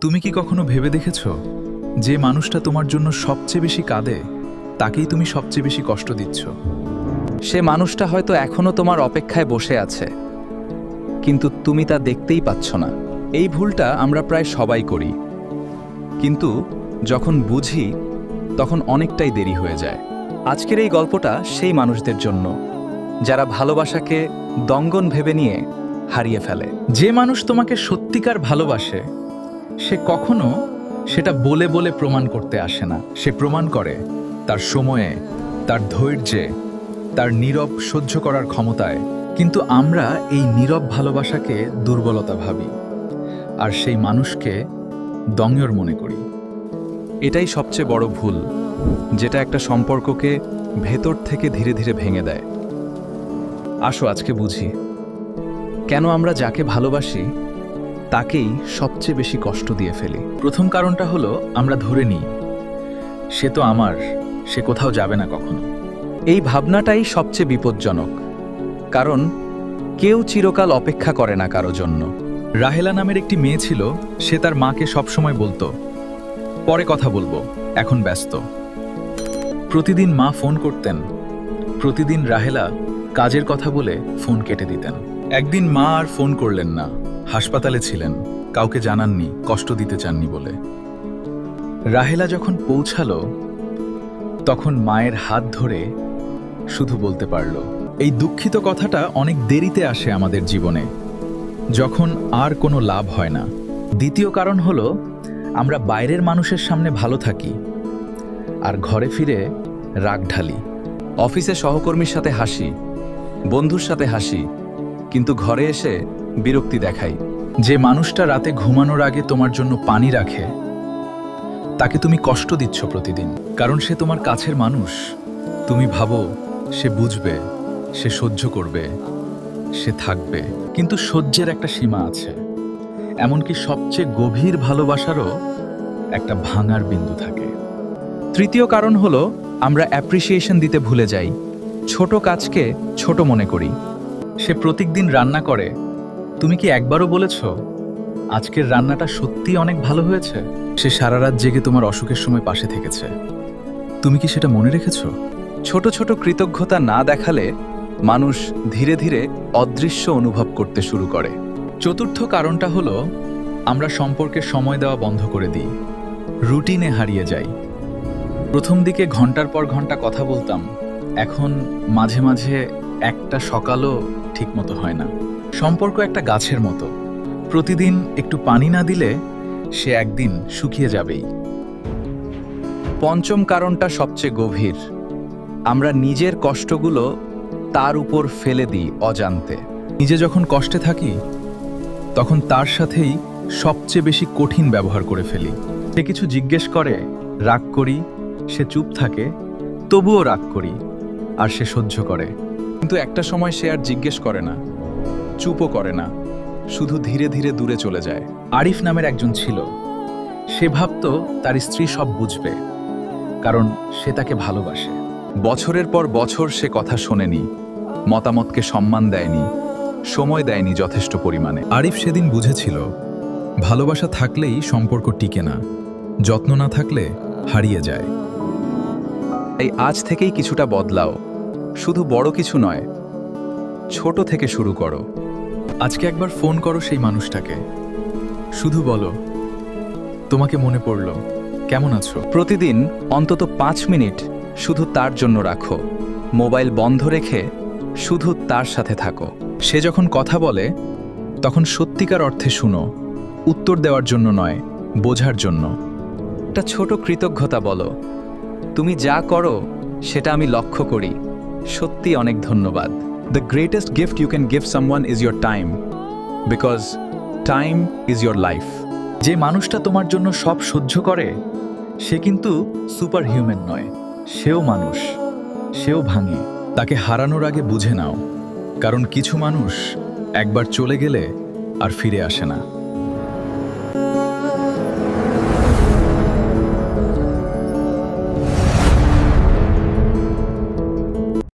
তুমি কি কখনো ভেবে দেখেছো যে মানুষটা তোমার জন্য সবচেয়ে বেশি কাঁদে তাকেই তুমি সবচেয়ে বেশি কষ্ট দিচ্ছ? সে মানুষটা হয়তো এখনো তোমার অপেক্ষায় বসে আছে, কিন্তু তুমি তা দেখতেই পাচ্ছ না। এই ভুলটা আমরা প্রায় সবাই করি, কিন্তু যখন বুঝি তখন অনেকটাই দেরি হয়ে যায়। আজকের এই গল্পটা সেই মানুষদের জন্য যারা ভালোবাসাকে দঙ্গন ভেবে নিয়ে হারিয়ে ফেলে। যে মানুষ তোমাকে সত্যিকার ভালোবাসে সে কখনো সেটা বলে বলে প্রমাণ করতে আসে না। সে প্রমাণ করে তার সময়ে, তার ধৈর্যে, তার নীরব সহ্য করার ক্ষমতায়। কিন্তু আমরা এই নীরব ভালোবাসাকে দুর্বলতা ভাবি আর সেই মানুষকে দঙ্গর মনে করি। এটাই সবচেয়ে বড় ভুল, যেটা একটা সম্পর্ককে ভেতর থেকে ধীরে ধীরে ভেঙে দেয়। আসো আজকে বুঝি কেন আমরা যাকে ভালোবাসি তাকেই সবচেয়ে বেশি কষ্ট দিয়ে ফেলি। প্রথম কারণটা হলো আমরা ধরে নিই সে তো আমার, সে কোথাও যাবে না কখনো। এই ভাবনাটাই সবচেয়ে বিপজ্জনক, কারণ কেউ চিরকাল অপেক্ষা করে না কারো জন্য। রাহেলা নামের একটি মেয়ে ছিল, সে তার মাকে সবসময় বলতো পরে কথা বলবো, এখন ব্যস্ত। প্রতিদিন মা ফোন করতেন, প্রতিদিন রাহেলা কাজের কথা বলে ফোন কেটে দিতেন। একদিন মা আর ফোন করলেন না, হাসপাতালে ছিলেন, কাউকে জানাননি, কষ্ট দিতে চাননি বলে। রাহেলা যখন পৌঁছালো তখন মায়ের হাত ধরে শুধু বলতে পারল। এই দুঃখিত কথাটা অনেক দেরিতে আসে আমাদের জীবনে, যখন আর কোনো লাভ হয় না। দ্বিতীয় কারণ হলো আমরা বাইরের মানুষের সামনে ভালো থাকি আর ঘরে ফিরে রাগ ঢালি। অফিসে সহকর্মীর সাথে হাসি, বন্ধুর সাথে হাসি, কিন্তু ঘরে এসে বিরক্তি দেখাই। যে মানুষটা রাতে ঘুমানোর আগে তোমার জন্য পানি রাখে তাকে তুমি কষ্ট দিচ্ছ প্রতিদিন, কারণ সে তোমার কাছের মানুষ। তুমি ভাবো সে বুঝবে, সে সহ্য করবে, সে থাকবে, কিন্তু সহ্যের একটা সীমা আছে। এমনকি সবচেয়ে গভীর ভালোবাসারও একটা ভাঙার বিন্দু থাকে। তৃতীয় কারণ হলো আমরা অ্যাপ্রিসিয়েশন দিতে ভুলে যাই, ছোট কাজকে ছোট মনে করি। সে প্রত্যেকদিন রান্না করে, তুমি কি একবারও বলেছ আজকের রান্নাটা সত্যি অনেক ভালো হয়েছে? সে সারা রাত জেগে তোমার অসুখের সময় পাশে থেকেছে, তুমি কি সেটা মনে রেখেছ? ছোট ছোট কৃতজ্ঞতা না দেখালে মানুষ ধীরে ধীরে অদৃশ্য অনুভব করতে শুরু করে। চতুর্থ কারণটা হলো আমরা সম্পর্কে সময় দেওয়া বন্ধ করে দিই, রুটিনে হারিয়ে যাই। প্রথম দিকে ঘন্টার পর ঘন্টা কথা বলতাম, এখন মাঝে মাঝে একটা সকালও ঠিকমতো হয় না। সম্পর্ক একটা গাছের মতো, প্রতিদিন একটু পানি না দিলে সে একদিন শুকিয়ে যাবেই। পঞ্চম কারণটা সবচেয়ে গভীর, আমরা নিজের কষ্টগুলো তার উপর ফেলে দিই অজান্তে। নিজে যখন কষ্টে থাকি তখন তার সাথেই সবচেয়ে বেশি কঠিন ব্যবহার করে ফেলি। সে কিছু জিজ্ঞেস করে, রাগ করি, সে চুপ থাকে, তবুও রাগ করি, আর সে সহ্য করে। কিন্তু একটা সময় সে আর জিজ্ঞেস করে না, চুপও করে না, শুধু ধীরে ধীরে দূরে চলে যায়। আরিফ নামের একজন ছিল, সে ভাবতো তার স্ত্রী সব বুঝবে, কারণ সে তাকে ভালোবাসে। বছরের পর বছর সে কথা শোনেনি, মতামতকে সম্মান দেয়নি, সময় দেয়নি যথেষ্ট পরিমাণে। আরিফ সেদিন বুঝেছিল ভালোবাসা থাকলেই সম্পর্ক টিকে না, যত্ন না থাকলে হারিয়ে যায়। তাই আজ থেকেই কিছুটা বদলাও, শুধু বড় কিছু নয়, ছোট থেকে শুরু করো। আজকে একবার ফোন করো সেই মানুষটাকে, শুধু বলো তোমাকে মনে পড়ল, কেমন আছো? প্রতিদিন অন্তত 5 মিনিট শুধু তার জন্য রাখো, মোবাইল বন্ধ রেখে শুধু তার সাথে থাকো। সে যখন কথা বলে তখন সত্যিকার অর্থে শুনো, উত্তর দেওয়ার জন্য নয়, বোঝার জন্য। একটা ছোট কৃতজ্ঞতা বলো, তুমি যা করো সেটা আমি লক্ষ্য করি, সত্যি অনেক ধন্যবাদ। The greatest gift you can give someone is your time, because time is your life. যে মানুষটা তোমার জন্য সব সহ্য করে সে কিন্তু সুপার হিউম্যান নয়, সেও মানুষ, সেও ভাঙে। তাকে হারানোর আগে বুঝে নাও, কারণ কিছু মানুষ একবার চলে গেলে আর ফিরে আসে না।